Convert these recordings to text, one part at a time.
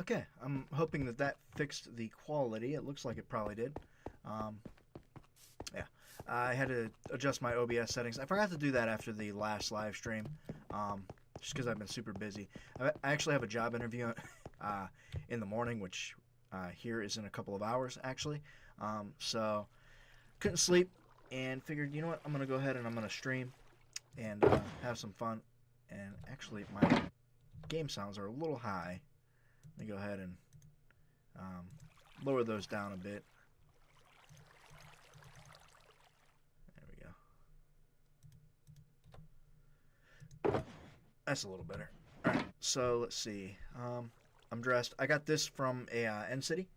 Okay, I'm hoping that that fixed the quality. It looks like it probably did. Yeah, I had to adjust my OBS settings. I forgot to do that after the last live stream, just because I've been super busy. I actually have a job interview in the morning, which here is in a couple of hours, actually. So couldn't sleep and figured, you know what, I'm going to go ahead and I'm going to stream and have some fun. And actually, my game sounds are a little high. Let me go ahead and lower those down a bit. There we go. That's a little better. Alright, so let's see. I'm dressed. I got this from a End City.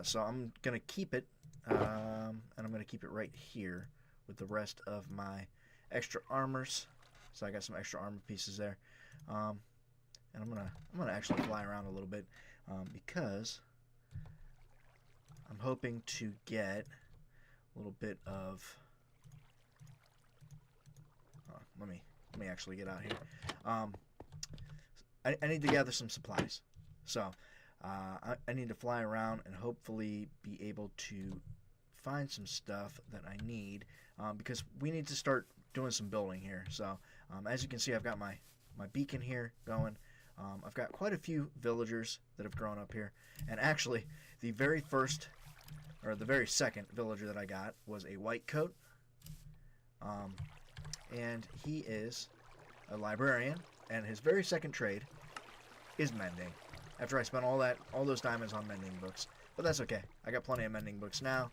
So I'm going to keep it. And I'm going to keep it right here with the rest of my extra armors. So I got some extra armor pieces there. And I'm gonna actually fly around a little bit because I'm hoping to get a little bit of. Let me actually get out here. I need to gather some supplies, so I need to fly around and hopefully be able to find some stuff that I need because we need to start doing some building here. So as you can see, I've got my beacon here going. I've got quite a few villagers that have grown up here, and actually the very first or the very second villager that I got was a white coat, and he is a librarian, and his very second trade is mending. After I spent all those diamonds on mending books, but that's okay. I got plenty of mending books now.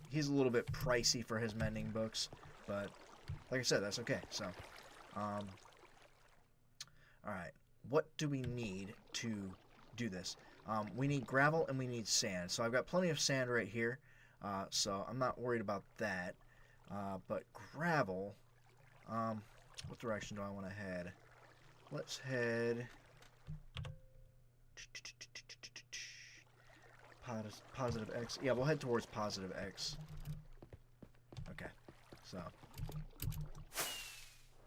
He's a little bit pricey for his mending books, but like I said, that's okay. So, all right. What do we need to do this? We need gravel and we need sand. So I've got plenty of sand right here, so I'm not worried about that. But gravel, what direction do I want to head? Let's head positive X. Yeah, we'll head towards positive X. Okay, so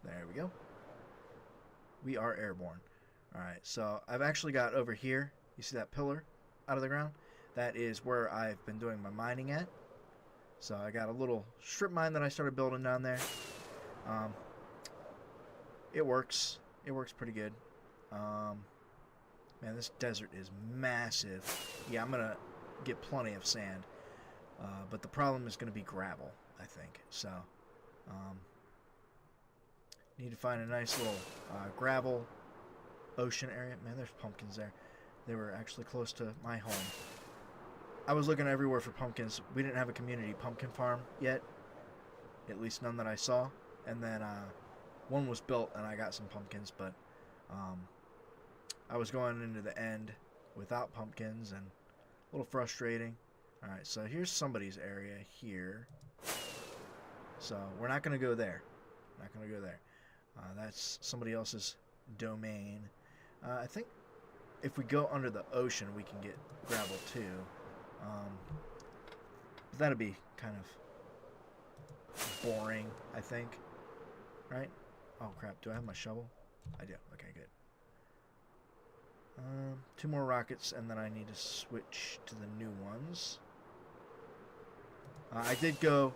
there we go. We are airborne. Alright, so I've actually got over here, you see that pillar out of the ground? That is where I've been doing my mining at. So I got a little strip mine that I started building down there. It works. It works pretty good. Man, this desert is massive. Yeah, I'm going to get plenty of sand. But the problem is going to be gravel, I think. So, need to find a nice little gravel ocean area. Man, there's pumpkins there. They were actually close to my home. I was looking everywhere for pumpkins. We didn't have a community pumpkin farm yet. At least none that I saw. And then one was built and I got some pumpkins, but I was going into the end without pumpkins and a little frustrating. Alright, so here's somebody's area here. So we're not going to go there. Not going to go there. That's somebody else's domain. I think if we go under the ocean, we can get gravel too. But that'd be kind of boring, I think. Right? Oh crap, do I have my shovel? I do. Okay, good. 2 more rockets, and then I need to switch to the new ones. I did go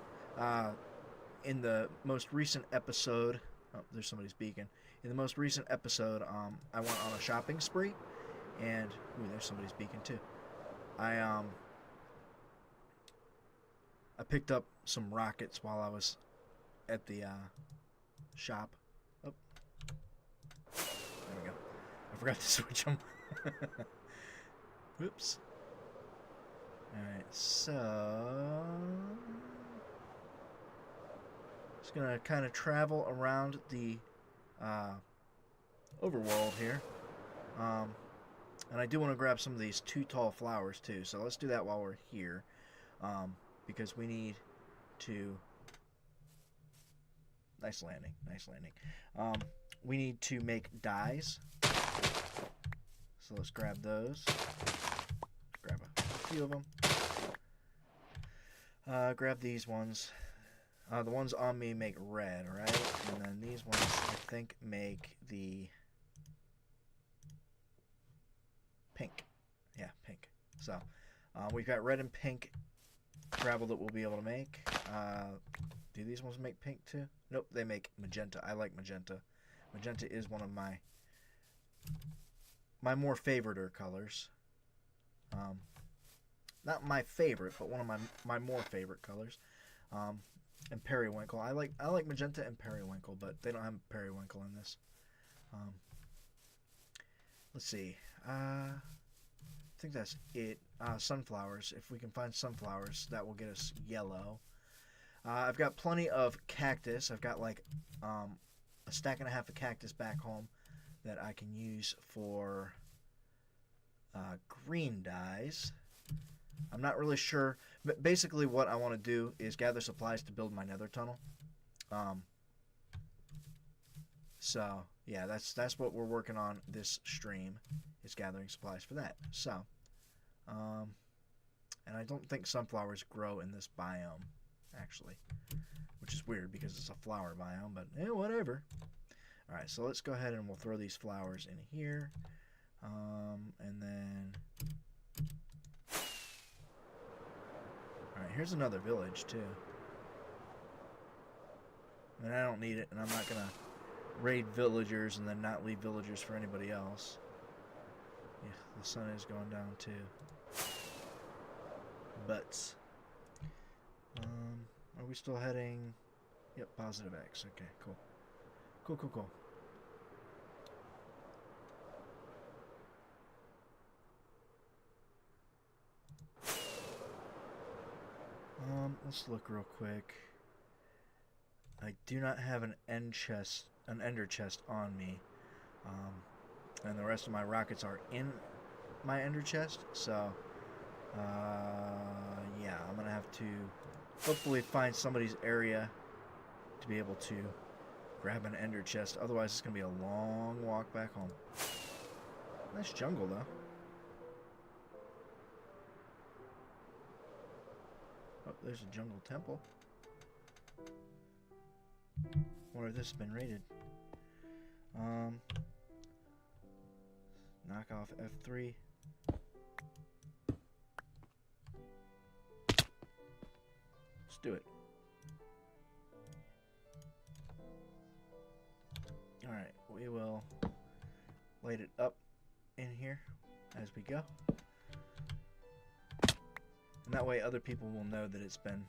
in the most recent episode. Oh, there's somebody's beacon. In the most recent episode, I went on a shopping spree, and ooh, there's somebody's beacon too. I picked up some rockets while I was at the shop. Oh, there we go. I forgot to switch them. Whoops. Alright, so just gonna kind of travel around the overworld here. And I do want to grab some of these 2 tall flowers too, so let's do that while we're here. Because we need to... Nice landing, nice landing. We need to make dyes. So let's grab those. Grab a few of them. Grab these ones. The ones on me make red, right? And then these ones, I think, make the pink. Yeah, pink. So we've got red and pink gravel that we'll be able to make. Do these ones make pink too? Nope, they make magenta. I like magenta. Magenta is one of my more favorite colors. Not my favorite, but one of my more favorite colors. And periwinkle. I like magenta and periwinkle, but they don't have periwinkle in this. Let's see. I think that's it. Sunflowers. If we can find sunflowers, that will get us yellow. I've got plenty of cactus. I've got like a stack and a half of cactus back home that I can use for green dyes. I'm not really sure, but basically what I want to do is gather supplies to build my nether tunnel. So yeah, that's what we're working on this stream, is gathering supplies for that. So, and I don't think sunflowers grow in this biome, actually, which is weird because it's a flower biome, but whatever. All right, so let's go ahead and we'll throw these flowers in here, and then. Alright, here's another village, too. I mean, I don't need it, and I'm not going to raid villagers and then not leave villagers for anybody else. Yeah, the sun is going down, too. But, are we still heading? Yep, positive X. Okay, cool. Cool. Let's look real quick. I do not have an ender chest on me, and the rest of my rockets are in my ender chest. So, yeah, I'm gonna have to hopefully find somebody's area to be able to grab an ender chest. Otherwise, it's gonna be a long walk back home. Nice jungle, though. Oh, there's a jungle temple. Wonder if this has been raided. Knock off F3. Let's do it. Alright, we will light it up in here as we go. And that way other people will know that it's been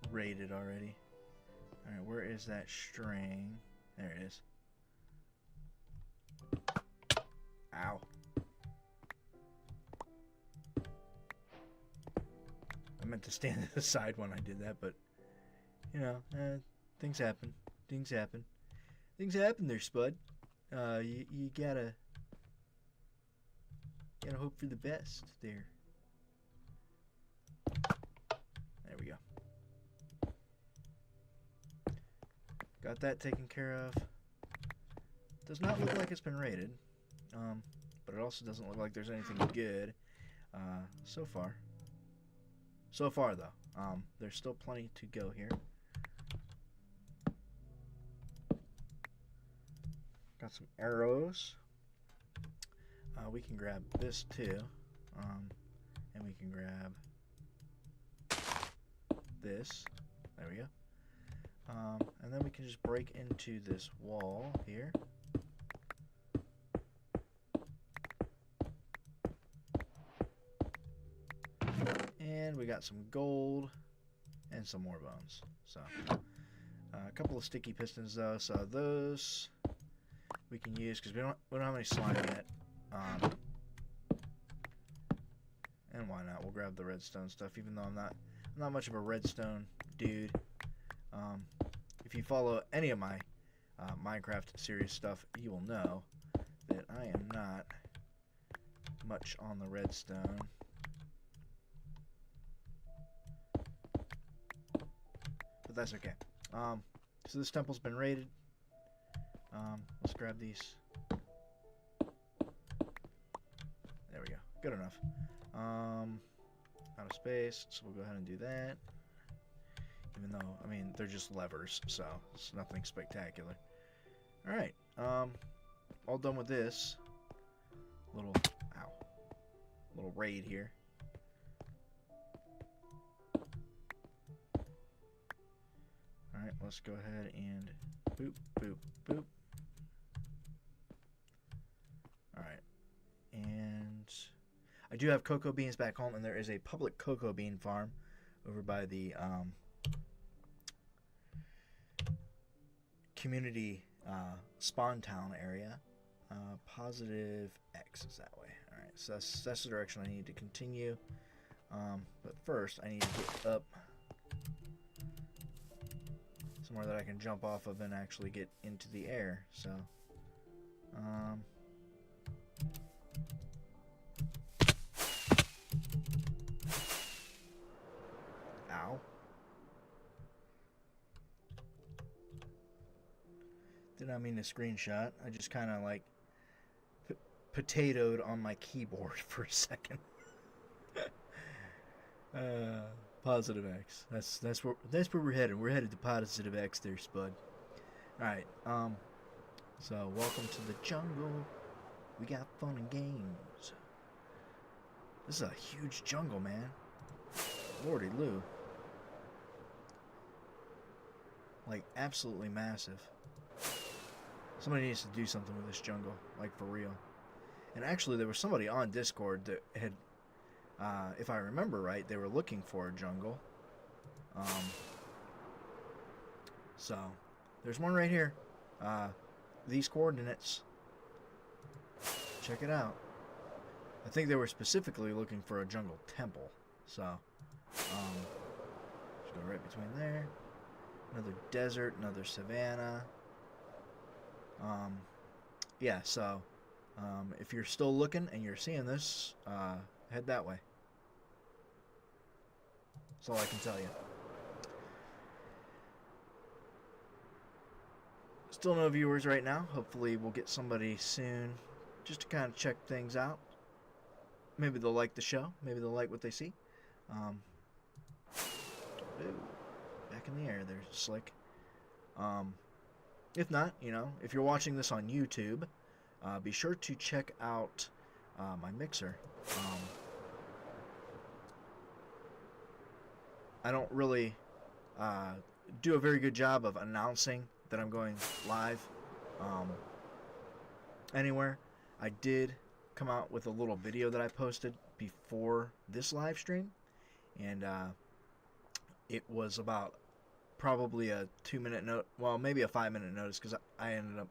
raided already. Alright, where is that string? There it is. Ow. I meant to stand to the side when I did that, but, you know, things happen. Things happen. Things happen there, Spud. You gotta hope for the best there. There we go. Got that taken care of. Does not look like it's been raided. But it also doesn't look like there's anything good so far. So far, though. There's still plenty to go here. Got some arrows. We can grab this, too. And we can grab this. There we go. And then we can just break into this wall here. And we got some gold and some more bones. So, a couple of sticky pistons though. So those we can use because we don't have any slime yet. And why not? We'll grab the redstone stuff, even though I'm not much of a redstone dude. If you follow any of my Minecraft series stuff, you will know that I am not much on the redstone. But that's okay. So this temple's been raided. Let's grab these. There we go. Good enough. Out of space, so we'll go ahead and do that. Even though, I mean, they're just levers, so it's nothing spectacular. Alright, all done with this. Ow. little raid here. Alright, let's go ahead and boop, boop, boop. Alright. And I do have cocoa beans back home, and there is a public cocoa bean farm over by the community spawn town area. Positive X is that way. Alright, so that's the direction I need to continue. But first, I need to get up somewhere that I can jump off of and actually get into the air. So, ow. Did not mean to screenshot. I just kind of like potatoed on my keyboard for a second. Positive X. That's where we're headed. We're headed to positive X there, Spud. Alright, so welcome to the jungle. We got fun and games. This is a huge jungle, man. Lordy Lou. Like, absolutely massive. Somebody needs to do something with this jungle, like for real. And actually, there was somebody on Discord that had, if I remember right, they were looking for a jungle. So, there's one right here. These coordinates. Check it out. I think they were specifically looking for a jungle temple. So, just go right between there. Another desert, another savanna. Yeah, so if you're still looking and you're seeing this, head that way. That's all I can tell you. Still no viewers right now. Hopefully we'll get somebody soon just to kind of check things out. Maybe they'll like the show. Maybe they'll like what they see. Ooh, back in the air there, Slick. If not, you know, if you're watching this on YouTube, be sure to check out my mixer. I don't really do a very good job of announcing that I'm going live anywhere. I did come out with a little video that I posted before this live stream, and it was about probably a 2-minute note, well, maybe a 5-minute notice, because I ended up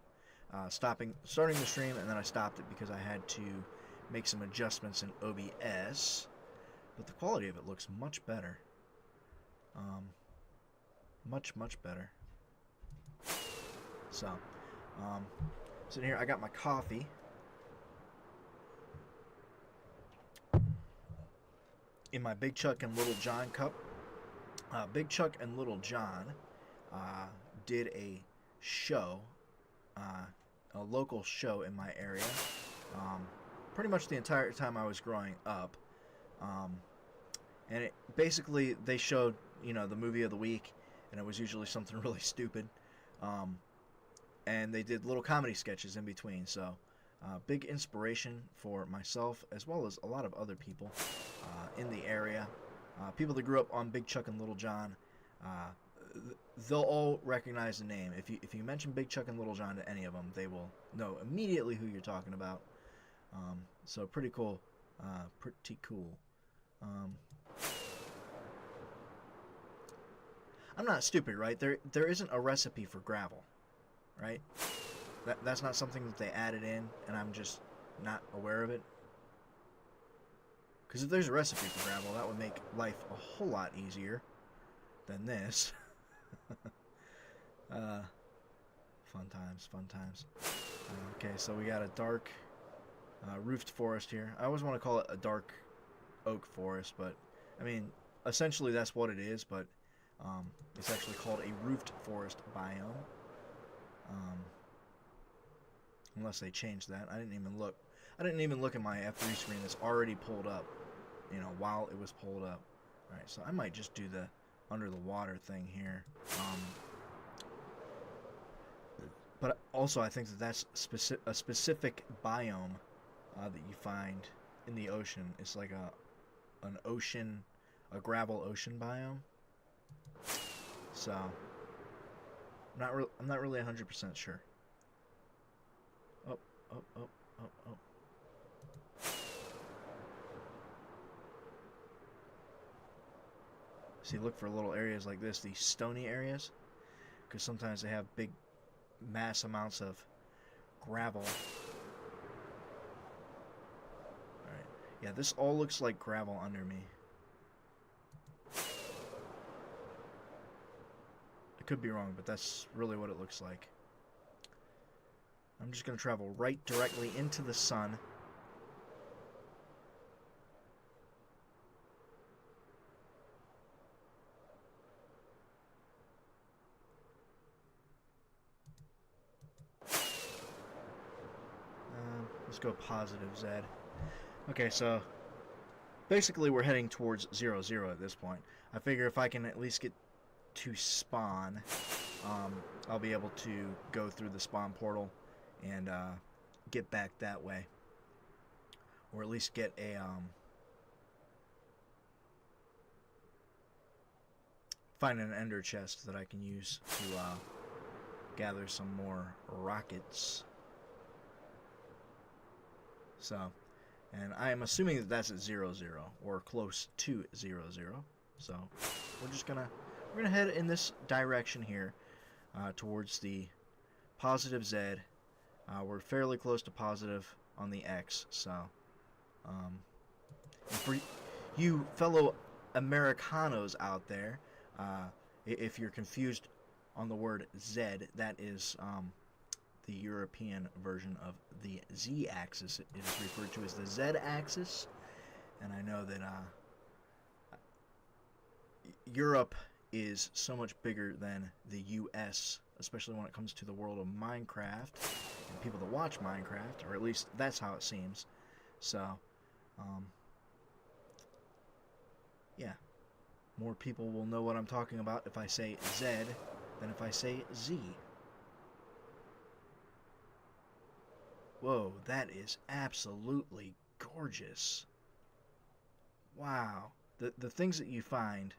starting the stream, and then I stopped it because I had to make some adjustments in OBS. But the quality of it looks much better. Much better. So, sitting here, I got my coffee. In my Big Chuck and Little John cup. Big Chuck and Little John did a show, a local show in my area, pretty much the entire time I was growing up. And basically they showed, you know, the movie of the week, and it was usually something really stupid. And they did little comedy sketches in between, so big inspiration for myself as well as a lot of other people in the area. People that grew up on Big Chuck and Little John, they'll all recognize the name. If you mention Big Chuck and Little John to any of them, they will know immediately who you're talking about. So pretty cool. Pretty cool. I'm not stupid, right? There isn't a recipe for gravel, right? That's not something that they added in, and I'm just not aware of it. Because if there's a recipe for gravel, that would make life a whole lot easier than this. Fun times, fun times. Okay, so we got a dark roofed forest here. I always want to call it a dark oak forest, but I mean, essentially that's what it is, but it's actually called a roofed forest biome. Unless they changed that. I didn't even look. I didn't even look at my F3 screen that's already pulled up, you know, while it was pulled up. Alright, so I might just do the under the water thing here. But also I think that that's a specific biome that you find in the ocean. It's like an ocean, a gravel ocean biome. So I'm not really 100% sure. Oh, oh, oh, oh, oh. See, look for little areas like this, these stony areas, because sometimes they have big mass amounts of gravel. Alright, yeah, this all looks like gravel under me. I could be wrong, but that's really what it looks like. I'm just going to travel right directly into the sun. Let's go positive Z. Okay, so basically we're heading towards 0-0 at this point. I figure if I can at least get to spawn, I'll be able to go through the spawn portal and get back that way, or at least get a find an ender chest that I can use to gather some more rockets. So, and I am assuming that that's at 0-0 or close to 0-0. So we're gonna head in this direction here towards the positive Z. We're fairly close to positive on the X. So, for you fellow Americanos out there, if you're confused on the word Z, that is the European version of the Z-axis. It is referred to as the Z-axis, and I know that Europe is so much bigger than the U.S., especially when it comes to the world of Minecraft and people that watch Minecraft, or at least that's how it seems. So, yeah, more people will know what I'm talking about if I say Z than if I say Z. Whoa, that is absolutely gorgeous. Wow. The things that you find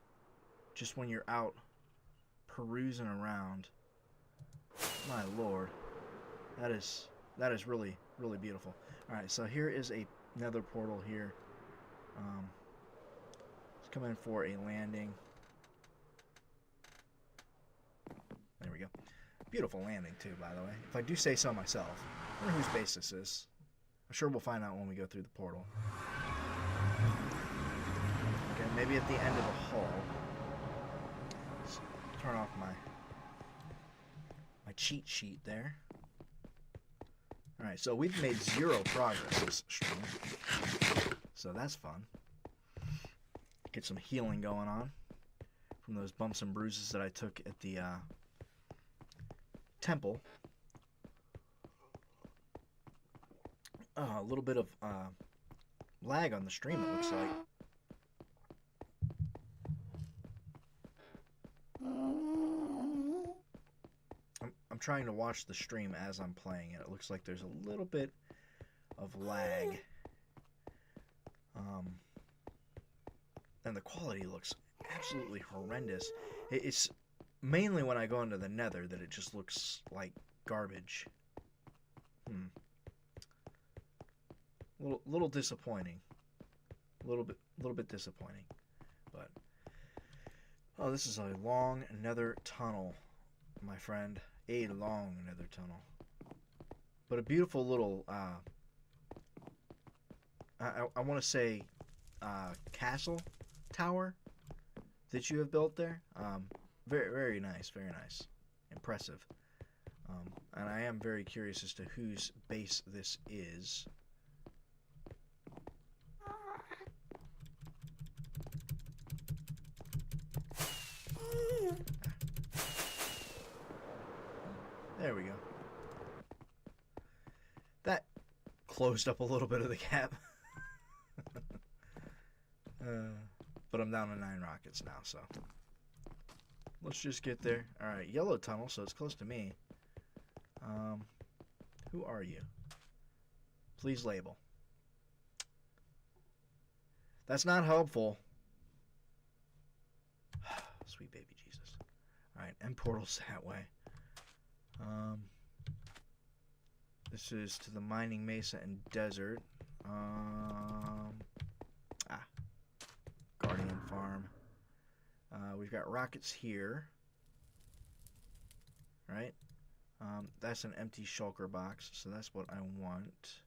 just when you're out perusing around, my lord, that is really, really beautiful. Alright, so here is another portal here. Let's come in for a landing. There we go. Beautiful landing too, by the way, if I do say so myself. I wonder whose base this is. I'm sure we'll find out when we go through the portal. Okay, maybe at the end of the hall. Let's turn off my cheat sheet there. Alright, so we've made 0 progress this stream. So that's fun. Get some healing going on from those bumps and bruises that I took at the temple. A little bit of lag on the stream, it looks like. I'm trying to watch the stream as I'm playing it. It looks like there's a little bit of lag. And the quality looks absolutely horrendous. It's mainly when I go into the nether that it just looks like garbage. Little disappointing. A little bit disappointing. But oh, this is a long nether tunnel, my friend. A long nether tunnel. But a beautiful little I want to say castle tower that you have built there. Very, very nice, very nice. Impressive. And I am very curious as to whose base this is. There we go. That closed up a little bit of the gap. But I'm down to 9 rockets now, so let's just get there. Alright, yellow tunnel, so it's close to me. Who are you? Please label. That's not helpful. Sweet baby Jesus. Alright, end portal's that way. This is to the mining mesa and desert. Guardian farm. We've got rockets here. Right? That's an empty shulker box, so that's what I want.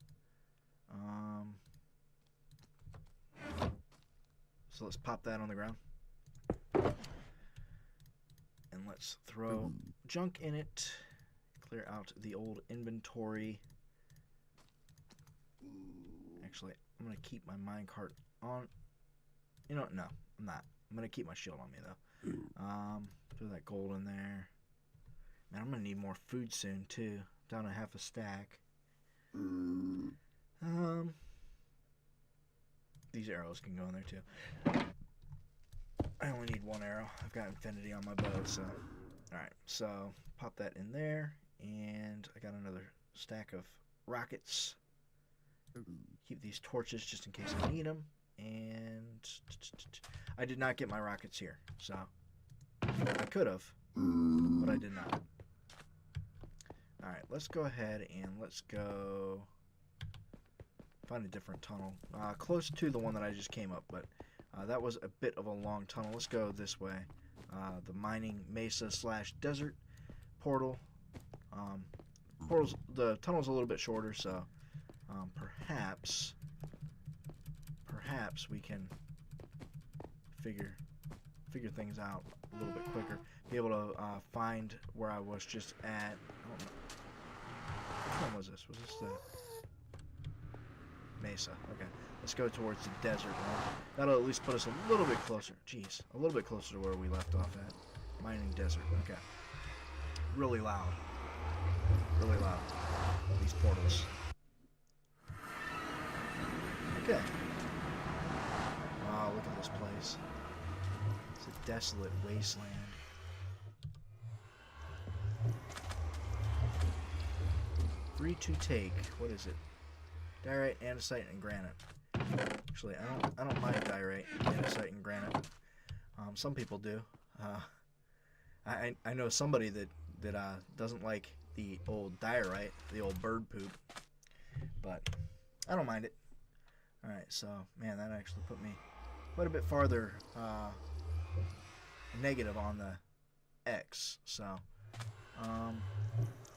So let's pop that on the ground. And let's throw junk in it. Clear out the old inventory. Actually, I'm going to keep my minecart on. You know what? No, I'm not. I'm going to keep my shield on me, though. Throw that gold in there. Man, I'm going to need more food soon, too. Down to half a stack. These arrows can go in there, too. I only need one arrow. I've got infinity on my bow, so... Alright, so pop that in there. And I got another stack of rockets. Keep these torches just in case I need them. And I did not get my rockets here, so I could have, but I did not. Alright, let's go ahead and let's go find a different tunnel. Close to the one that I just came up, but that was a bit of a long tunnel. Let's go this way. The mining mesa / desert portal. The tunnel's a little bit shorter, so perhaps we can figure things out a little bit quicker. Be able to find where I was just at. I don't know. Which one was this? Was this the mesa? Okay. Let's go towards the desert one. That'll at least put us a little bit closer. Jeez. A little bit closer to where we left off at. Mining desert. Okay. Really loud. Really loud. These portals. Okay. Wow, look at this place. It's a desolate wasteland. Free to take. What is it? Diorite, andesite, and granite. Actually, I don't mind diorite, andesite, and granite. Some people do. I know somebody that doesn't like the old diorite, the old bird poop, but I don't mind it. All right, so man, that actually put me quite a bit farther negative on the X. So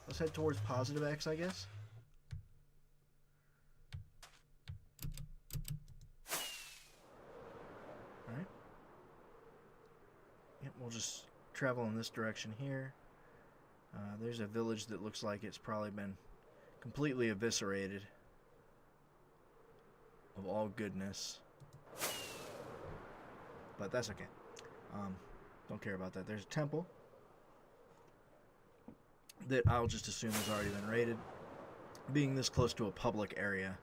let's head towards positive X, I guess. Alright. Yep, we'll just travel in this direction here. There's a village that looks like it's probably been completely eviscerated of all goodness. But that's okay. Don't care about that. There's a temple that I'll just assume has already been raided. Being this close to a public area,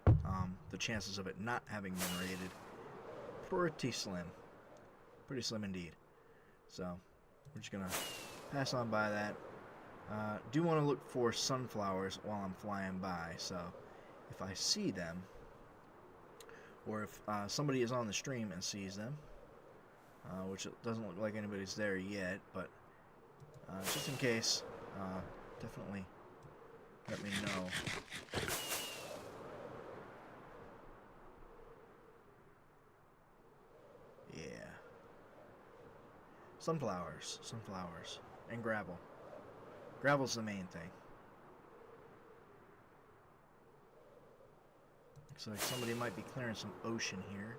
the chances of it not having been raided, pretty slim. Pretty slim indeed. So, we're just going to pass on by that. Do want to look for sunflowers while I'm flying by, so if I see them, or if somebody is on the stream and sees them, which it doesn't look like anybody's there yet, but just in case, definitely let me know. Yeah. Sunflowers, and gravel. Gravel's the main thing. Looks like somebody might be clearing some ocean here.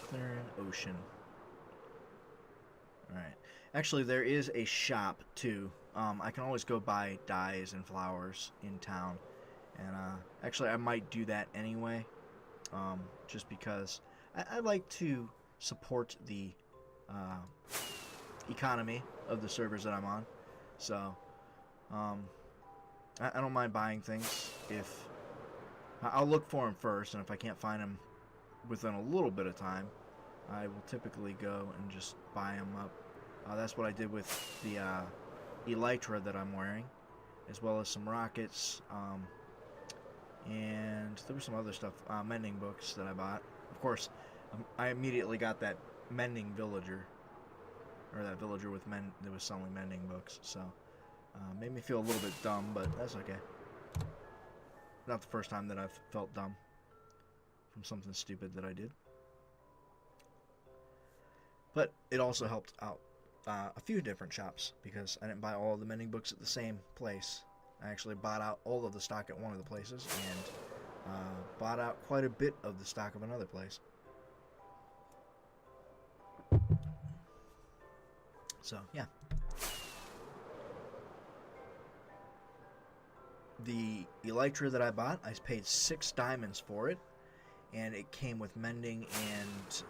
Clearing ocean. Alright. Actually, there is a shop, too. I can always go buy dyes and flowers in town. And, actually, I might do that anyway. Just because I like to support the economy of the servers that I'm on. So, I don't mind buying things. If I'll look for them first, and if I can't find them within a little bit of time, I will typically go and just buy them up. That's what I did with the elytra that I'm wearing. as well as some rockets, and there was some other stuff, mending books that I bought. Of course, I immediately got that mending villager, or that villager with that was selling mending books, so made me feel a little bit dumb, but that's okay. Not the first time that I've felt dumb from something stupid that I did. But it also helped out a few different shops, because I didn't buy all of the mending books at the same place. I actually bought out all of the stock at one of the places, and bought out quite a bit of the stock of another place. So, yeah. The Elytra that I bought, I paid 6 diamonds for it, and it came with mending and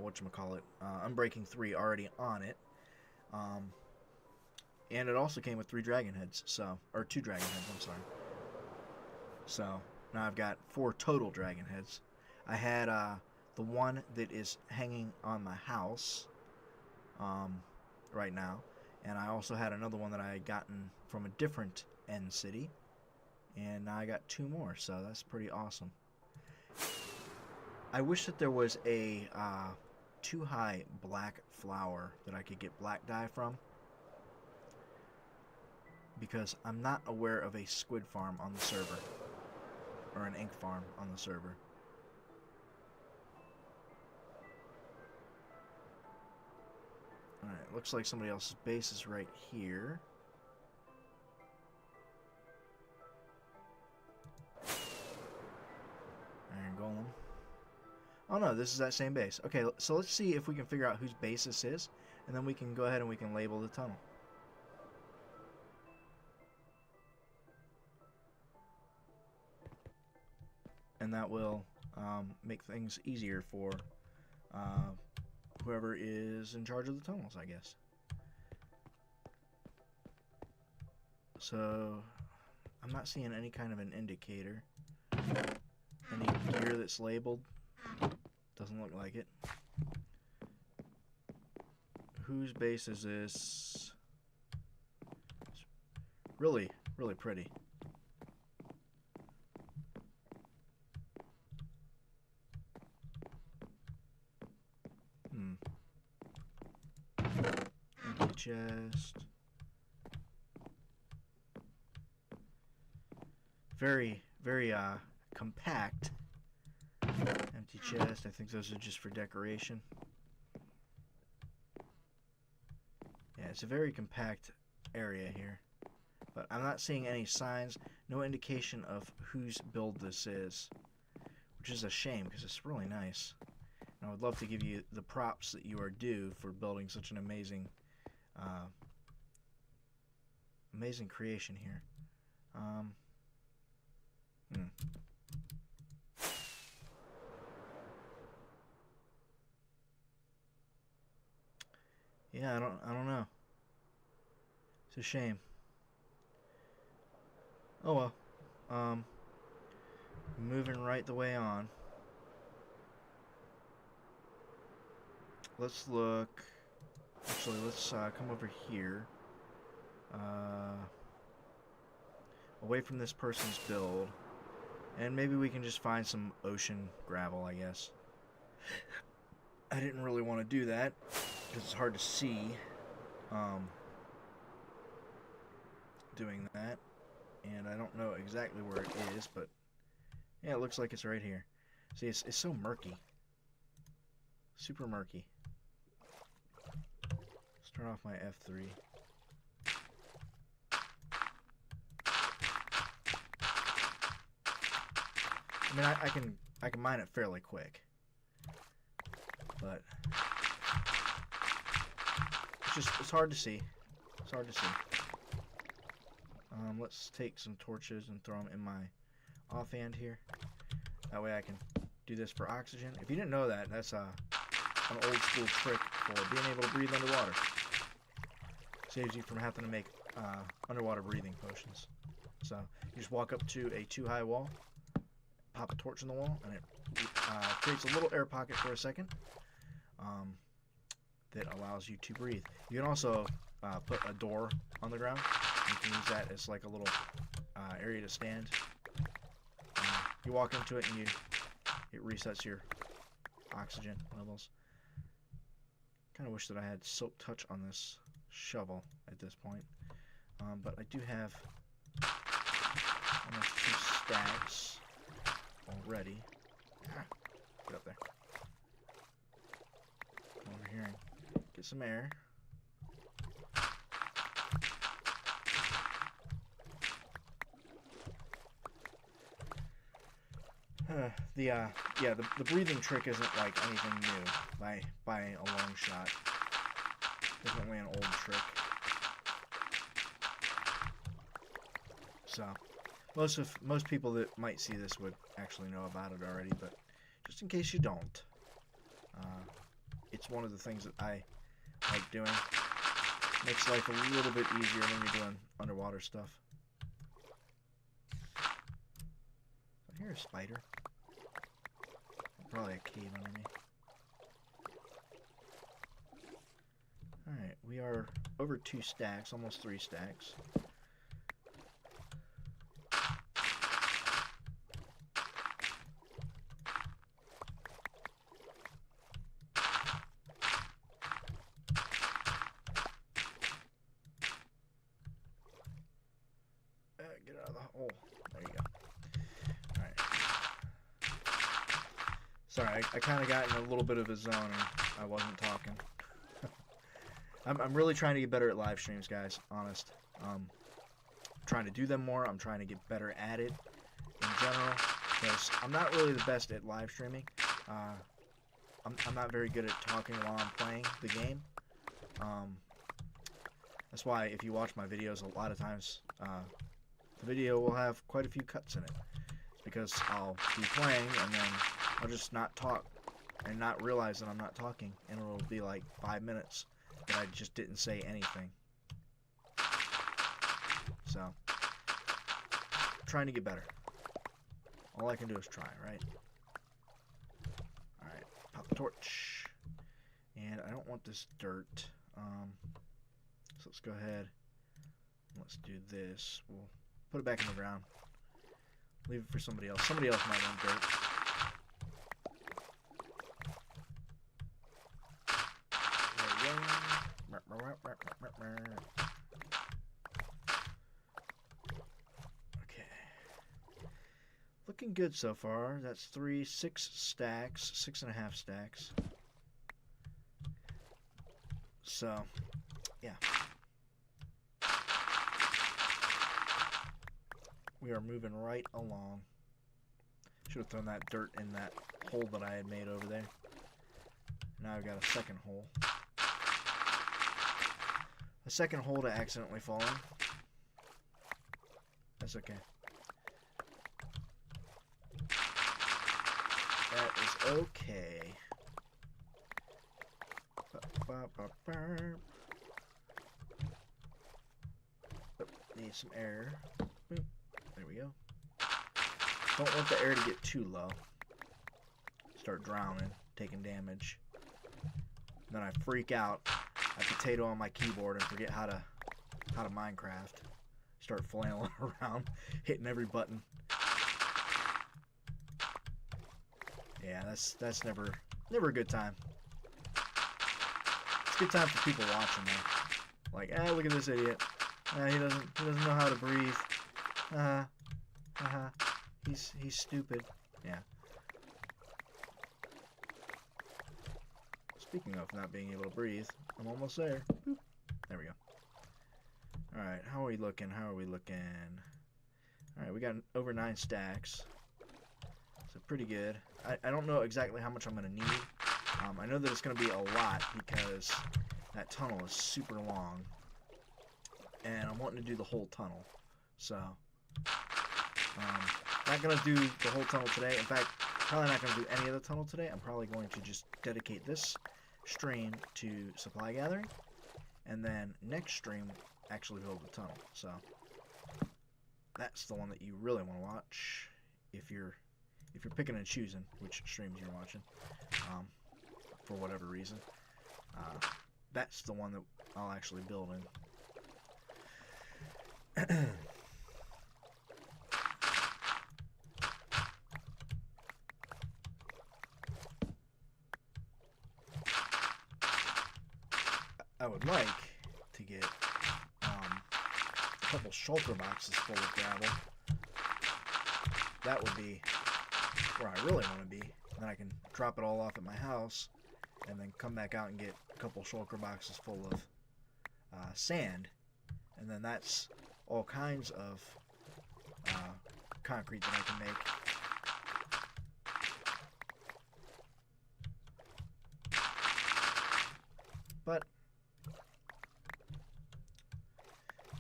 whatchamacallit, Unbreaking 3 already on it. And it also came with 3 dragon heads, so, or 2 dragon heads, I'm sorry. So, now I've got 4 total dragon heads. I had the one that is hanging on my house right now, and I also had another one that I had gotten from a different end city, and now I got 2 more, so that's pretty awesome. I wish that there was a 2-high black flower that I could get black dye from, because I'm not aware of a squid farm on the server, or an ink farm on the server. Alright, looks like somebody else's base is right here. Iron Golem. Oh no, this is that same base. Okay, so let's see if we can figure out whose base this is, and then we can go ahead and we can label the tunnel. And that will make things easier for whoever is in charge of the tunnels, I guess. So, I'm not seeing any kind of an indicator. Any gear that's labeled. Doesn't look like it. Whose base is this? It's really, really pretty. Empty chest. Very, very compact. Empty chest. I think those are just for decoration. Yeah, it's a very compact area here. But I'm not seeing any signs, no indication of whose build this is. Which is a shame, because it's really nice. And I would love to give you the props that you are due for building such an amazing amazing creation here. Yeah, I don't know. It's a shame. Oh well. Moving right the way on. Let's look. Actually, let's come over here. Away from this person's build. And maybe we can just find some ocean gravel, I guess. I didn't really want to do that, because it's hard to see doing that. And I don't know exactly where it is, but yeah, it looks like it's right here. See, it's so murky. Super murky. Turn off my F3. I mean, I can mine it fairly quick, but it's hard to see. It's hard to see. Let's take some torches and throw them in my offhand here. That way I can do this for oxygen. If you didn't know that, that's an old school trick for being able to breathe underwater. Saves you from having to make underwater breathing potions. So you just walk up to a 2-high wall, pop a torch in the wall, and it creates a little air pocket for a second that allows you to breathe. You can also put a door on the ground. You can use that as like a little area to stand. You walk into it and it resets your oxygen levels. Kind of wish that I had silk touch on this shovel at this point, but I do have almost 2 stacks already. Get up there. Come over here and get some air. The breathing trick isn't like anything new by a long shot. Definitely an old trick. So most people that might see this would actually know about it already, but just in case you don't, it's one of the things that I like doing. Makes life a little bit easier when you're doing underwater stuff. I hear a spider. Probably a cave under me. Alright, we are over 2 stacks, almost 3 stacks. Get out of the hole. There you go. Sorry, I kind of got in a little bit of a zone and I wasn't talking. I'm really trying to get better at live streams, guys, honest. Trying to do them more. I'm trying to get better at it in general, because I'm not really the best at live streaming. I'm not very good at talking while I'm playing the game. That's why if you watch my videos, a lot of times the video will have quite a few cuts in it, because I'll be playing and then I'll just not talk and not realize that I'm not talking, and it'll be like 5 minutes that I just didn't say anything. So, trying to get better. All I can do is try, right? Alright, pop the torch. And I don't want this dirt. So let's go ahead. Let's do this. We'll put it back in the ground. Leave it for somebody else. Somebody else might want dirt. Okay. Looking good so far. That's 6 stacks, 6.5 stacks. So, yeah. We are moving right along. Should have thrown that dirt in that hole that I had made over there. Now I've got a second hole. A second hole to accidentally fall in. That's okay. That is okay. Need some air. There we go. Don't want the air to get too low. Start drowning, taking damage. Then I freak out. I potato on my keyboard and forget how to Minecraft. Start flailing around, hitting every button. Yeah, that's never a good time. It's a good time for people watching though. Like, look at this idiot. He doesn't know how to breathe. He's stupid. Yeah. Speaking of not being able to breathe, I'm almost there. Boop. There we go. Alright, how are we looking? Alright, we got over 9 stacks. So pretty good. I don't know exactly how much I'm going to need. I know that it's going to be a lot because that tunnel is super long. And I'm wanting to do the whole tunnel. So, not going to do the whole tunnel today. In fact, probably not going to do any of the tunnel today. I'm probably going to just dedicate this stream to supply gathering, and then next stream actually build the tunnel. So that's the one that you really want to watch if you're picking and choosing which streams you're watching, for whatever reason. That's the one that I'll actually build in. I would like to get a couple shulker boxes full of gravel. That would be where I really want to be. Then I can drop it all off at my house and then come back out and get a couple shulker boxes full of sand. And then that's all kinds of concrete that I can make. But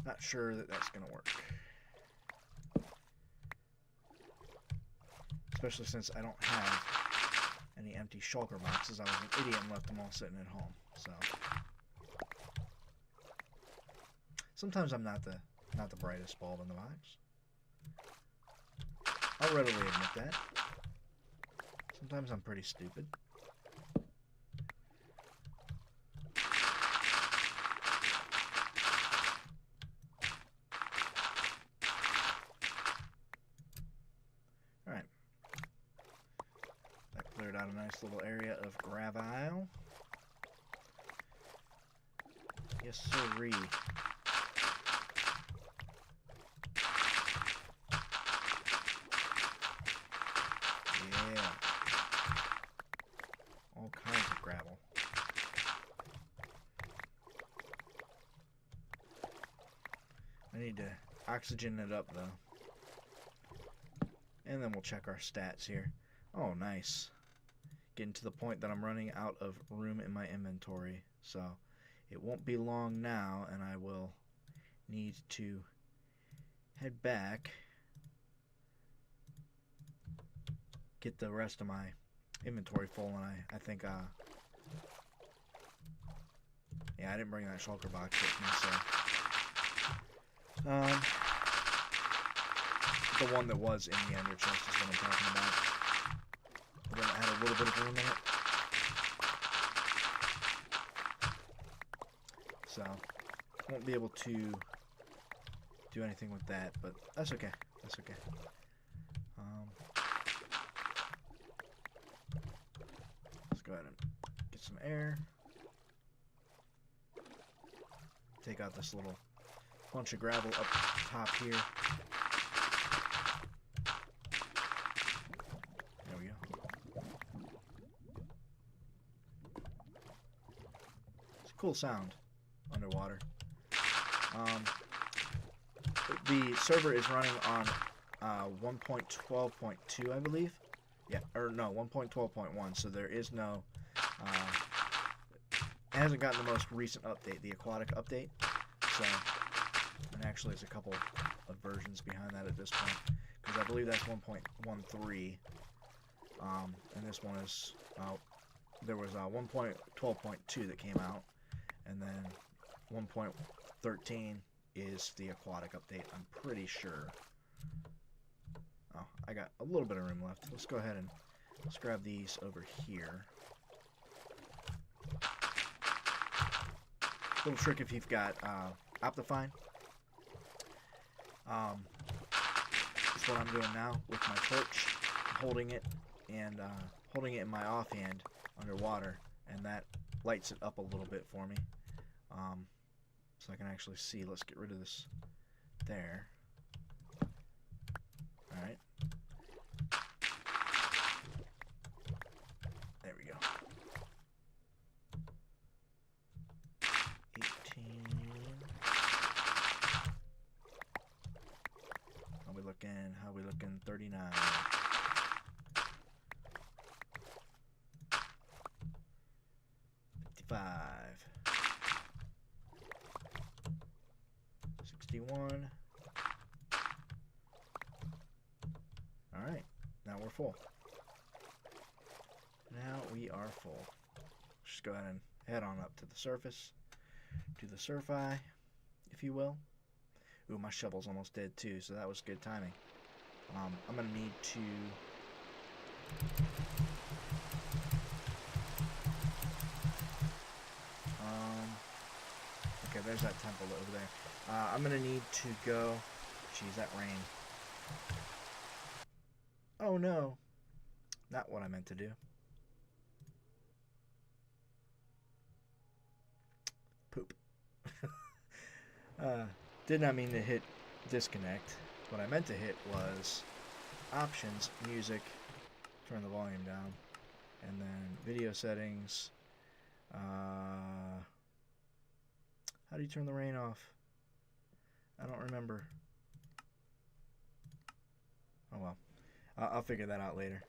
not sure that that's going to work. Especially since I don't have any empty shulker boxes. I was an idiot and left them all sitting at home. So sometimes I'm not the brightest bulb in the box. I'll readily admit that. Sometimes I'm pretty stupid. Alright. That cleared out a nice little area of gravel. Yes, sirree. All kinds of gravel. I need to oxygen it up though. And then we'll check our stats here. Oh, nice. Getting to the point that I'm running out of room in my inventory. So it won't be long now, and I will need to head back, get the rest of my inventory full, and I think yeah, I didn't bring that shulker box with me, so the one that was in the ender chest is what I'm talking about. The one that had a little bit of room in it. So won't be able to do anything with that, but that's okay. That's okay. Let's go ahead and get some air. Take out this little bunch of gravel up top here. There we go. It's a cool sound underwater. The server is running on 1.12.2, I believe. Yeah, or no, 1.12.1. So there is no. It hasn't gotten the most recent update, the aquatic update. So, and actually, there's a couple of versions behind that at this point, because I believe that's 1.13. And this one is. There was 1.12.2 that came out, and then 1.13 is the aquatic update, I'm pretty sure. Oh, I got a little bit of room left. Let's go ahead and let's grab these over here. Little trick if you've got Optifine. That's what I'm doing now with my torch. I'm holding it and holding it in my offhand underwater, and that lights it up a little bit for me. So I can actually see. Let's get rid of this there. Alright. There we go. 18. How we looking? How we looking? 39. 55. 61. Alright, now we're full. Now we are full. Just go ahead and head on up to the surface. To the surfi, if you will. Ooh, my shovel's almost dead too, so that was good timing. I'm gonna need to Okay, there's that temple over there. I'm gonna need to go. Jeez, that rain. Oh no, not what I meant to do. Poop. Did not mean to hit disconnect. What I meant to hit was options, music, turn the volume down, and then video settings. How do you turn the rain off? I don't remember. Oh well. I'll figure that out later.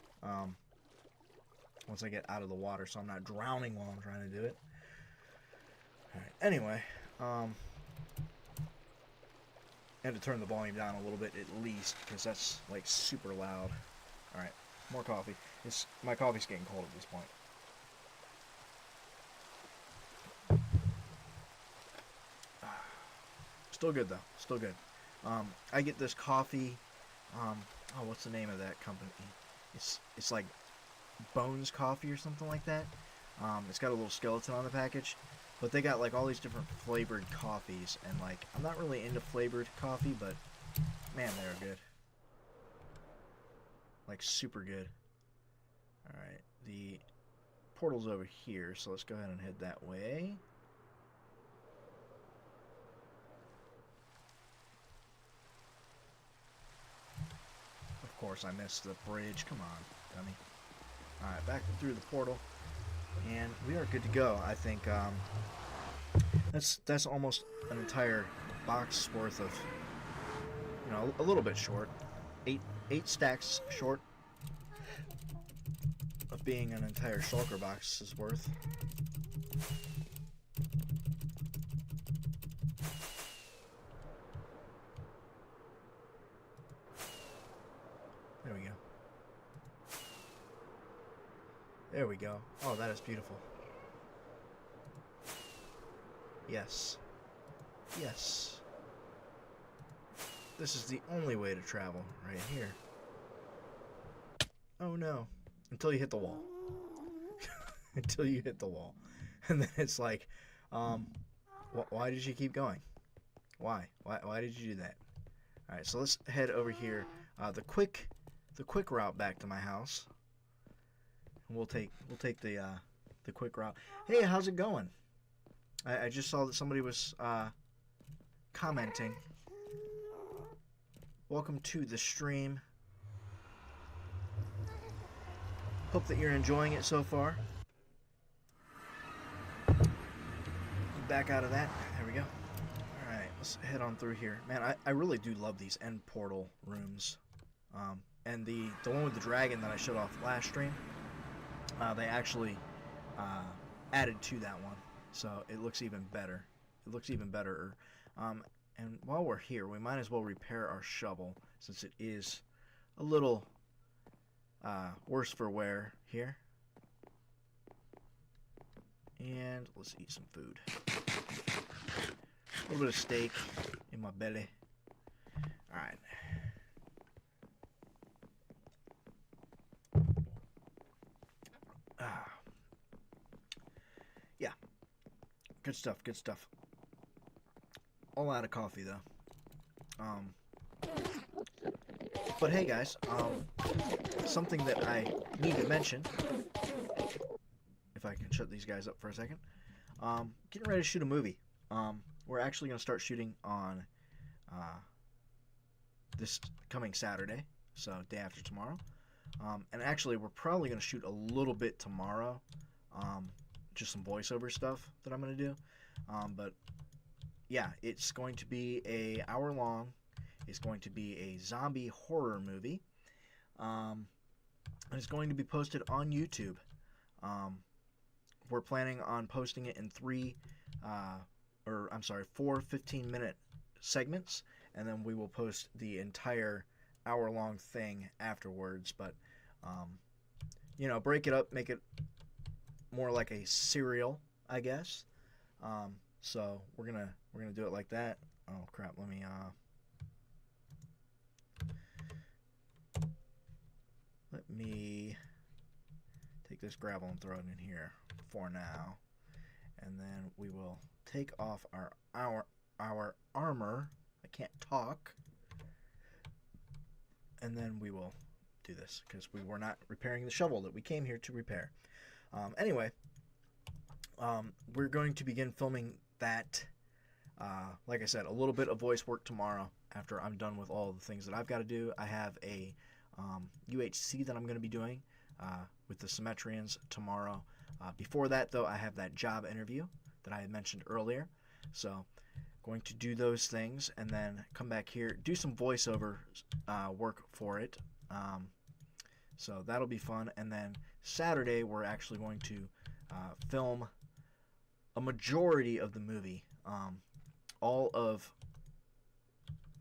Once I get out of the water so I'm not drowning while I'm trying to do it. Alright, anyway. I had to turn the volume down a little bit at least because that's like super loud. Alright, more coffee. My coffee's getting cold at this point. Still good though. Still good. I get this coffee. Oh, what's the name of that company? It's like Bones Coffee or something like that. It's got a little skeleton on the package, but they got like all these different flavored coffees, and like I'm not really into flavored coffee, but man, they're good. Like super good. All right, the portal's over here, so let's go ahead and head that way. Of course, I missed the bridge. Come on, dummy. Alright, back through the portal. And we are good to go. I think that's almost an entire box worth of, you know, a little bit short. Eight stacks short of being an entire shulker box's worth. There we go. There we go. Oh, that is beautiful. Yes. Yes. This is the only way to travel, right here. Oh no. Until you hit the wall. Until you hit the wall. And then it's like, why did you keep going? Why? Why did you do that? Alright, so let's head over here. The quick route back to my house. We'll take the quick route. Hey, how's it going? I just saw that somebody was commenting. Welcome to the stream. Hope that you're enjoying it so far. Back out of that. There we go. Alright, let's head on through here. Man, I really do love these end portal rooms. And the one with the dragon that I showed off last stream, they actually added to that one. So it looks even better. It looks even better. And while we're here, we might as well repair our shovel, since it is a little worse for wear here. And let's eat some food. A little bit of steak in my belly. Alright. Yeah. Good stuff, good stuff. All out of coffee though. But hey guys, something that I need to mention, if I can shut these guys up for a second. Getting ready to shoot a movie. We're actually going to start shooting on this coming Saturday, so day after tomorrow. And actually, we're probably going to shoot a little bit tomorrow, just some voiceover stuff that I'm going to do. But yeah, it's going to be an hour long. It's going to be a zombie horror movie. And it's going to be posted on YouTube. We're planning on posting it in four 15-minute segments, and then we will post the entire hour-long thing afterwards. But you know, break it up, make it more like a serial, I guess. So we're gonna do it like that. Oh crap! Let me take this gravel and throw it in here for now, and then we will take off our armor. I can't talk. And then we will do this because we were not repairing the shovel that we came here to repair. Anyway, we're going to begin filming that. Like I said, a little bit of voice work tomorrow after I'm done with all the things that I've got to do. I have a UHC that I'm going to be doing with the Symmetrians tomorrow. Before that, though, I have that job interview that I had mentioned earlier. So going to do those things and then come back here, do some voiceover work for it. So that'll be fun. And then Saturday, we're actually going to film a majority of the movie. All of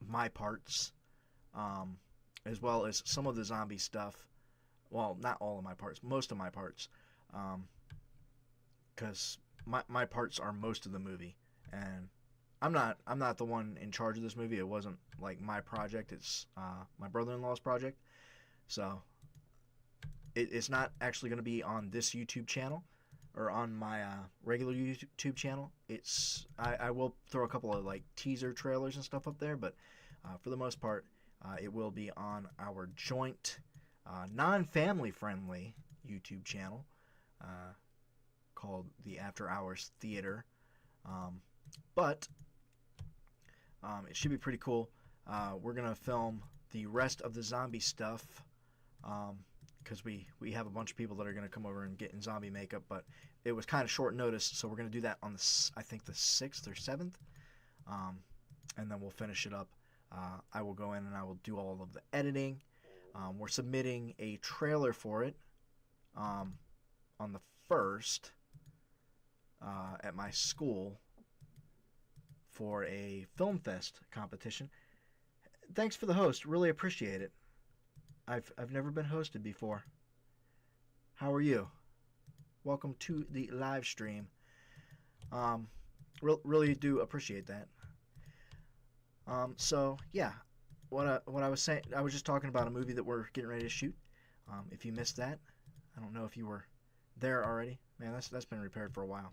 my parts, as well as some of the zombie stuff. Well, not all of my parts, most of my parts. Because my parts are most of the movie. And I'm not the one in charge of this movie. It wasn't like my project. It's my brother-in-law's project. So it's not actually going to be on this YouTube channel or on my regular YouTube channel. I will throw a couple of like teaser trailers and stuff up there, but for the most part, it will be on our joint, non-family friendly YouTube channel called the After Hours Theater. But it should be pretty cool. We're gonna film the rest of the zombie stuff because we have a bunch of people that are gonna come over and get in zombie makeup, but it was kind of short notice, so we're gonna do that on I think the 6th or 7th, and then we'll finish it up. I will go in and I will do all of the editing. We're submitting a trailer for it on the 1st at my school for a film fest competition. Thanks for the host. Really appreciate it. I've never been hosted before. How are you? Welcome to the live stream. Really do appreciate that. So yeah, what I was saying, I was just talking about a movie that we're getting ready to shoot. If you missed that, I don't know if you were there already. Man, that's been repaired for a while.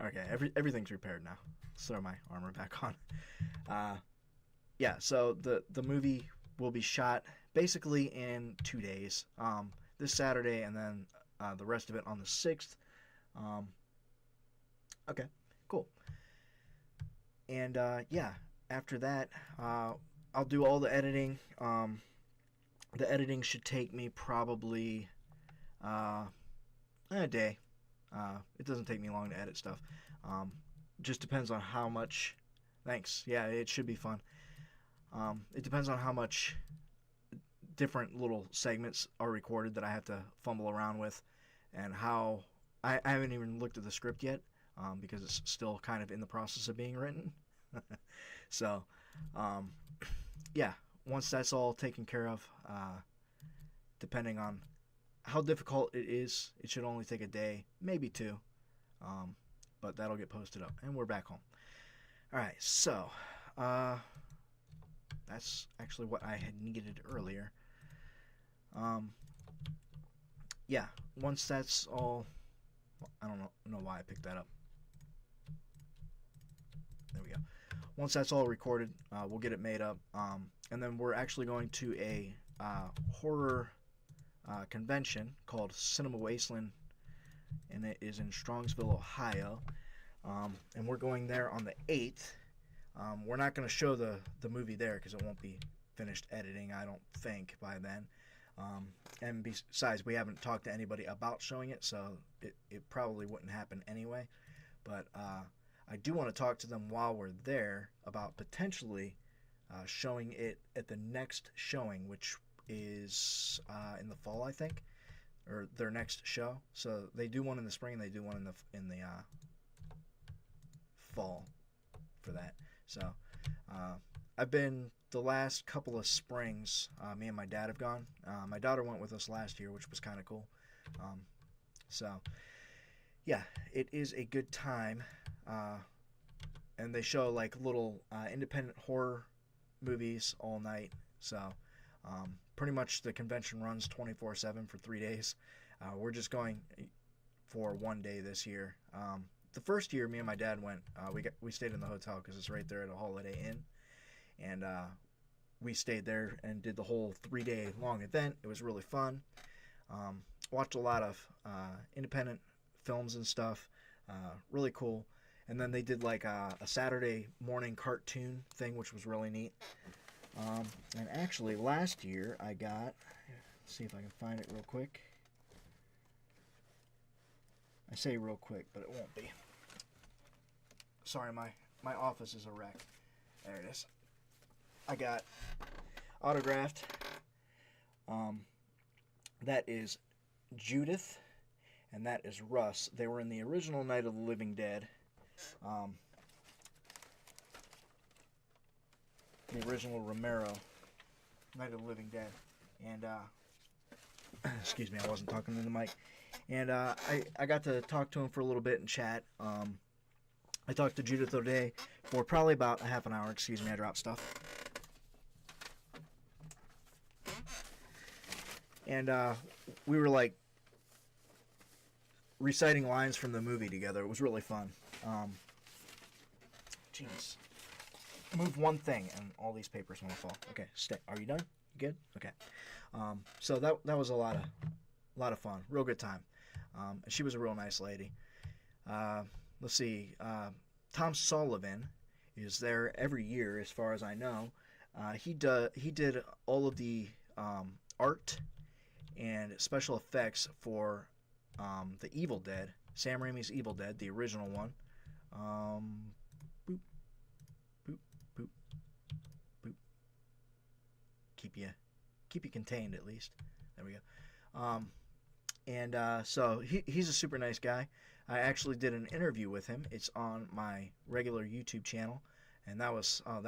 Okay, everything's repaired now. Let's throw my armor back on. Yeah, so the movie will be shot basically in 2 days. This Saturday and then the rest of it on the 6th. Okay, cool. And yeah, after that, I'll do all the editing. The editing should take me probably a day. It doesn't take me long to edit stuff. Just depends on how much. Thanks. Yeah, it should be fun. It depends on how much different little segments are recorded that I have to fumble around with, and how I haven't even looked at the script yet because it's still kind of in the process of being written. So, yeah, once that's all taken care of, depending on how difficult it is, it should only take a day, maybe 2, but that'll get posted up, and we're back home. Alright, so that's actually what I had needed earlier. Yeah, once that's all, I don't know why I picked that up. There we go. Once that's all recorded, we'll get it made up, and then we're actually going to a horror convention called Cinema Wasteland, and it is in Strongsville, Ohio, and we're going there on the 8th. We're not going to show the movie there because it won't be finished editing, I don't think, by then. And besides, we haven't talked to anybody about showing it, so it probably wouldn't happen anyway. But I do want to talk to them while we're there about potentially showing it at the next showing, which is in the fall, I think, or their next show. So they do one in the spring, and they do one in the fall for that. So I've been the last couple of springs. Me and my dad have gone. My daughter went with us last year, which was kind of cool. So yeah, it is a good time. And they show like little independent horror movies all night. So pretty much the convention runs 24/7 for 3 days. We're just going for 1 day this year. the first year me and my dad went, we stayed in the hotel because it's right there at a Holiday Inn, and we stayed there and did the whole 3-day long event. It was really fun. Watched a lot of independent films and stuff. Really cool. And then they did like a Saturday morning cartoon thing, which was really neat. And actually, last year I got, let's see if I can find it real quick. I say real quick, but it won't be. Sorry, my office is a wreck. There it is. I got autographed. That is Judith, and that is Russ. They were in the original Night of the Living Dead. The original Romero, Night of the Living Dead. And, excuse me, I wasn't talking in the mic. And I got to talk to him for a little bit and chat. I talked to Judith today for probably about a half an hour. Excuse me, I dropped stuff. And we were like reciting lines from the movie together. It was really fun. Jeez. Move one thing and all these papers want to fall. Okay, stay. Are you done? You good? Okay. So that was a lot of fun. Real good time. She was a real nice lady. Let's see. Tom Sullivan is there every year, as far as I know. He did all of the art and special effects for the Evil Dead, Sam Raimi's Evil Dead, the original one. Boop, boop, boop, boop. Keep you contained at least. There we go. So he's a super nice guy. I actually did an interview with him. It's on my regular YouTube channel, and that was a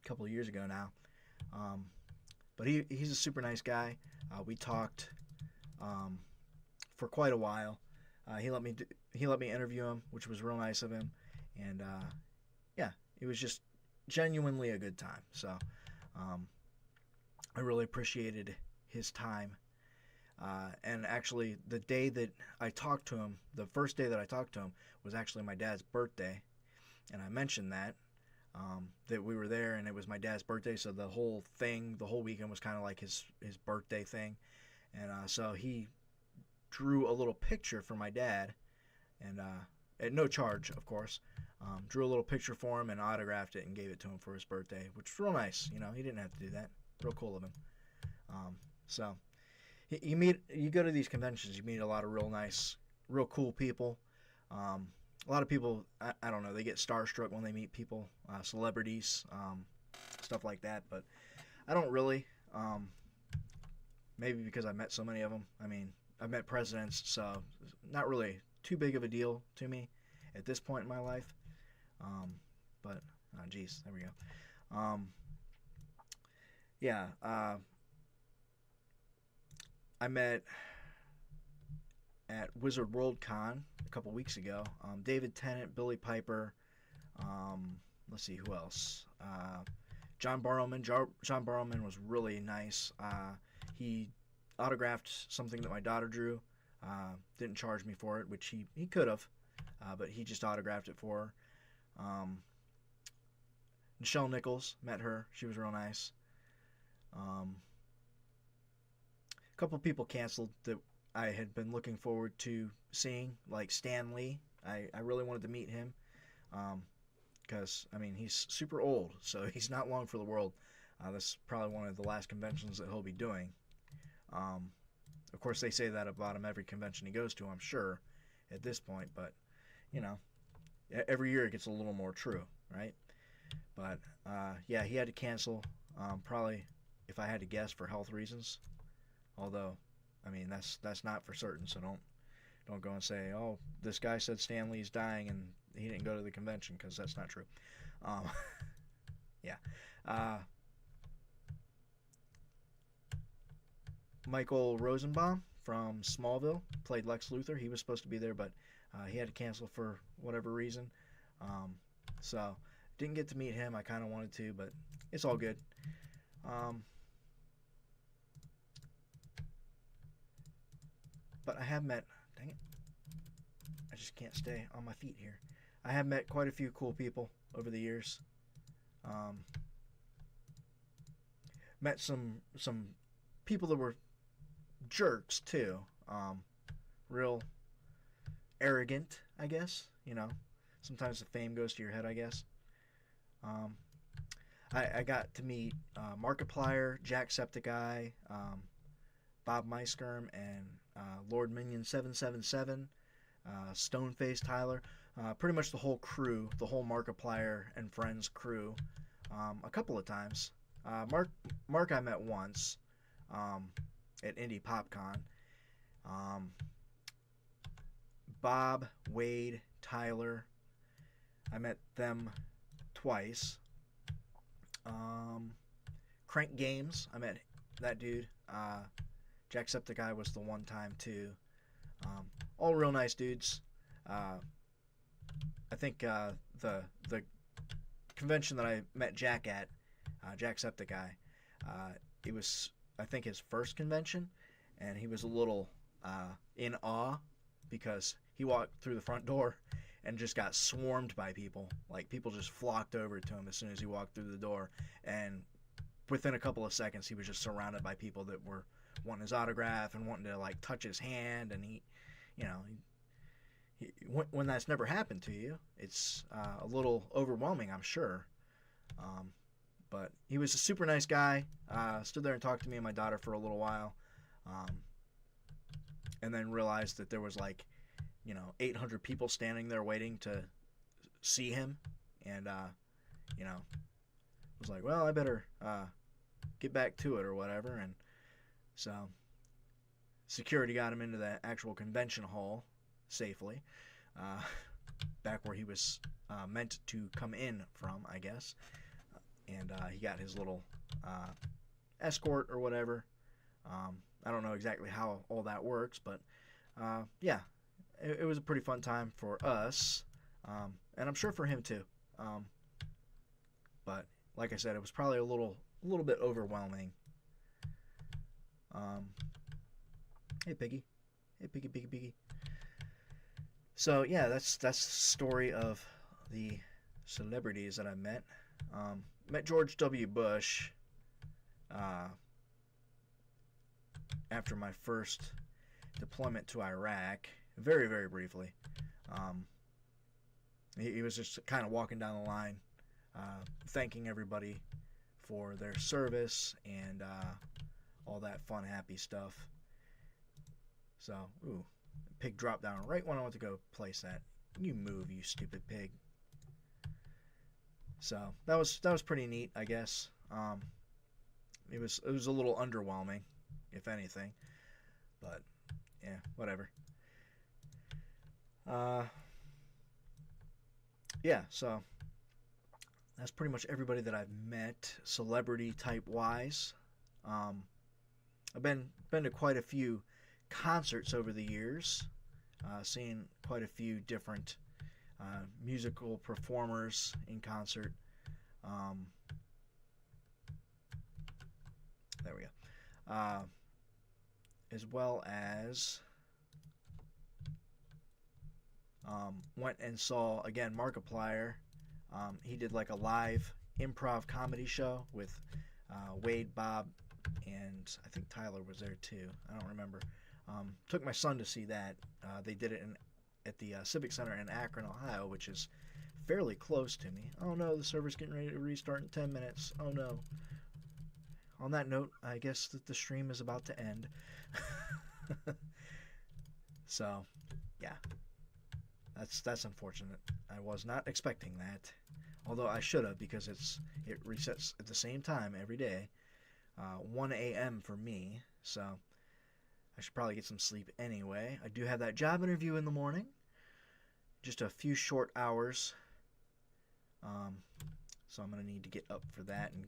couple of years ago now. But he's a super nice guy. We talked for quite a while. He let me interview him, which was real nice of him, and yeah, it was just genuinely a good time. So I really appreciated his time. And actually, the day that I talked to him, the first day that I talked to him, was actually my dad's birthday, and I mentioned that we were there, and it was my dad's birthday, so the whole weekend was kind of like his birthday thing, and so he drew a little picture for my dad, and at no charge, of course, drew a little picture for him and autographed it and gave it to him for his birthday, which was real nice. You know, he didn't have to do that. Real cool of him. So. You go to these conventions, you meet a lot of real nice, real cool people. A lot of people, I don't know, they get starstruck when they meet people, celebrities, stuff like that. But I don't really. Maybe because I met so many of them. I mean, I've met presidents, so not really too big of a deal to me at this point in my life. But, oh, geez, there we go. Yeah. I met at Wizard World Con a couple weeks ago. David Tennant, Billy Piper. Let's see, who else? John Barrowman. John Barrowman was really nice. He autographed something that my daughter drew. Didn't charge me for it, which he could have, but he just autographed it for her. Nichelle Nichols, met her. She was real nice. A couple people canceled that I had been looking forward to seeing, like Stan Lee. I really wanted to meet him because, I mean, he's super old, so he's not long for the world. This is probably one of the last conventions that he'll be doing. Of course, they say that about him every convention he goes to, I'm sure, at this point, but, you know, every year it gets a little more true, right? But, yeah, he had to cancel, probably, if I had to guess, for health reasons. Although, I mean, that's not for certain, so don't go and say, oh, this guy said Stan Lee's dying and he didn't go to the convention, because that's not true. Yeah. Michael Rosenbaum from Smallville played Lex Luthor. He was supposed to be there, but he had to cancel for whatever reason. So, didn't get to meet him. I kind of wanted to, but it's all good. But I have met, dang it, I just can't stay on my feet here. I have met quite a few cool people over the years. Met some people that were jerks too. Real arrogant, I guess. You know, sometimes the fame goes to your head, I guess. I got to meet Markiplier, Jacksepticeye, Bob Meiskirm, and Lord Minion 777, Stoneface Tyler, pretty much the whole crew, the whole Markiplier and Friends crew, a couple of times. Mark I met once at Indie PopCon. Bob, Wade, Tyler, I met them twice. Crank Games, I met that dude. Jacksepticeye was the one time too. All real nice dudes. I think the convention that I met Jack at, Jacksepticeye, it was, I think, his first convention, and he was a little in awe because he walked through the front door and just got swarmed by people. Like, people just flocked over to him as soon as he walked through the door, and within a couple of seconds he was just surrounded by people that were wanting his autograph and wanting to like touch his hand. And he, you know, when that's never happened to you, it's a little overwhelming, I'm sure. But he was a super nice guy. Stood there and talked to me and my daughter for a little while, and then realized that there was like, 800 people standing there waiting to see him, and was like, well, I better get back to it or whatever. And so security got him into the actual convention hall safely, back where he was meant to come in from, I guess. And he got his little escort or whatever. I don't know exactly how all that works, but yeah, it was a pretty fun time for us, and I'm sure for him too. But like I said, it was probably a little bit overwhelming. Hey Piggy, hey Piggy. So yeah, that's the story of the celebrities that I met. Met George W. Bush after my first deployment to Iraq, very, very briefly. He was just kind of walking down the line, thanking everybody for their service and all that fun, happy stuff. So, ooh, pig dropped down right when I went to go place that. You move, you stupid pig. So that was pretty neat, I guess. It was a little underwhelming, if anything, but yeah, whatever. Yeah, so that's pretty much everybody that I've met, celebrity type wise. I've been to quite a few concerts over the years, seeing quite a few different musical performers in concert. There we go. As well as went and saw, again, Markiplier. He did like a live improv comedy show with Wade, Bob, and I think Tyler was there too. I don't remember. Took my son to see that. They did it at the Civic Center in Akron, Ohio, which is fairly close to me. Oh no, the server's getting ready to restart in 10 minutes. Oh no. On that note, I guess that the stream is about to end. So, yeah. That's unfortunate. I was not expecting that. Although I should have, because it resets at the same time every day. 1 a.m. for me, so I should probably get some sleep anyway. I do have that job interview in the morning. Just a few short hours. So I'm going to need to get up for that and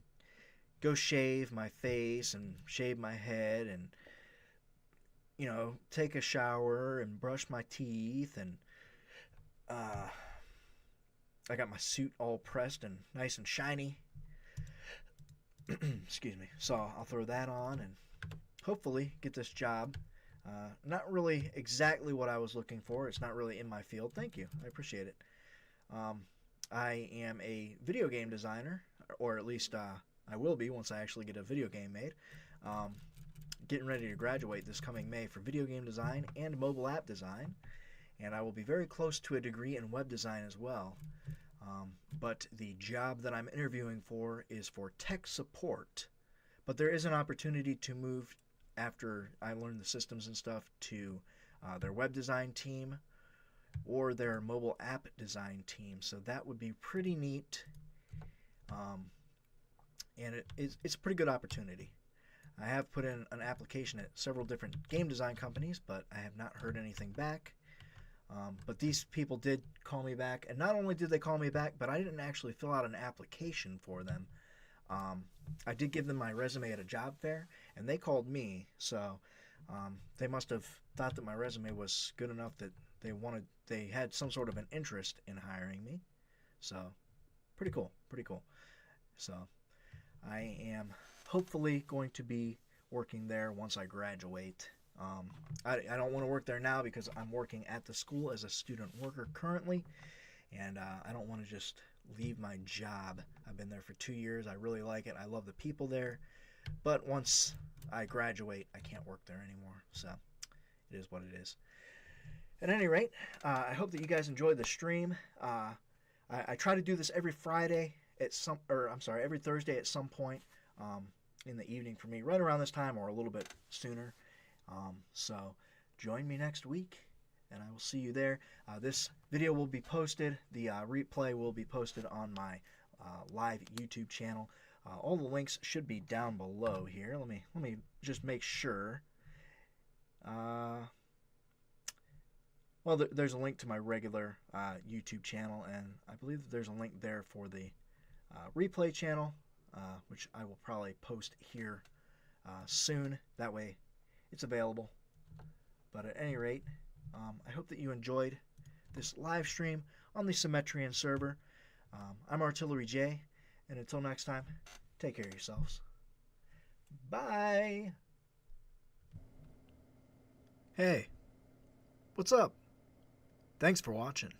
go shave my face and shave my head and, take a shower and brush my teeth. And I got my suit all pressed and nice and shiny. Excuse me. So I'll throw that on and hopefully get this job Not really exactly what I was looking for. It's not really in my field. Thank you. I appreciate it. Um, I am a video game designer, or at least I will be once I actually get a video game made. Um, Getting ready to graduate this coming May for video game design and mobile app design, and I will be very close to a degree in web design as well. But the job that I'm interviewing for is for tech support. But there is an opportunity to move after I learn the systems and stuff to their web design team or their mobile app design team. So that would be pretty neat. And it's a pretty good opportunity. I have put in an application at several different game design companies, but I have not heard anything back. But these people did call me back, and not only did they call me back, but I didn't actually fill out an application for them. I did give them my resume at a job fair, and they called me, so they must have thought that my resume was good enough that they had some sort of an interest in hiring me. So, pretty cool, pretty cool. So, I am hopefully going to be working there once I graduate. I don't want to work there now because I'm working at the school as a student worker currently, and I don't want to just leave my job. I've been there for 2 years. I really like it. I love the people there, but once I graduate, I can't work there anymore, so it is what it is. At any rate, I hope that you guys enjoyed the stream. I try to do this every Friday every Thursday at some point in the evening for me, right around this time or a little bit sooner. So join me next week, and I will see you there. This video will be posted. The replay will be posted on my live YouTube channel. All the links should be down below here. Let me just make sure. Well, there's a link to my regular YouTube channel, and I believe that there's a link there for the replay channel, which I will probably post here soon. That way it's available. But at any rate, I hope that you enjoyed this live stream on the Symmetrian server. I'm Artillery J, and until next time, take care of yourselves. Bye! Hey, what's up? Thanks for watching.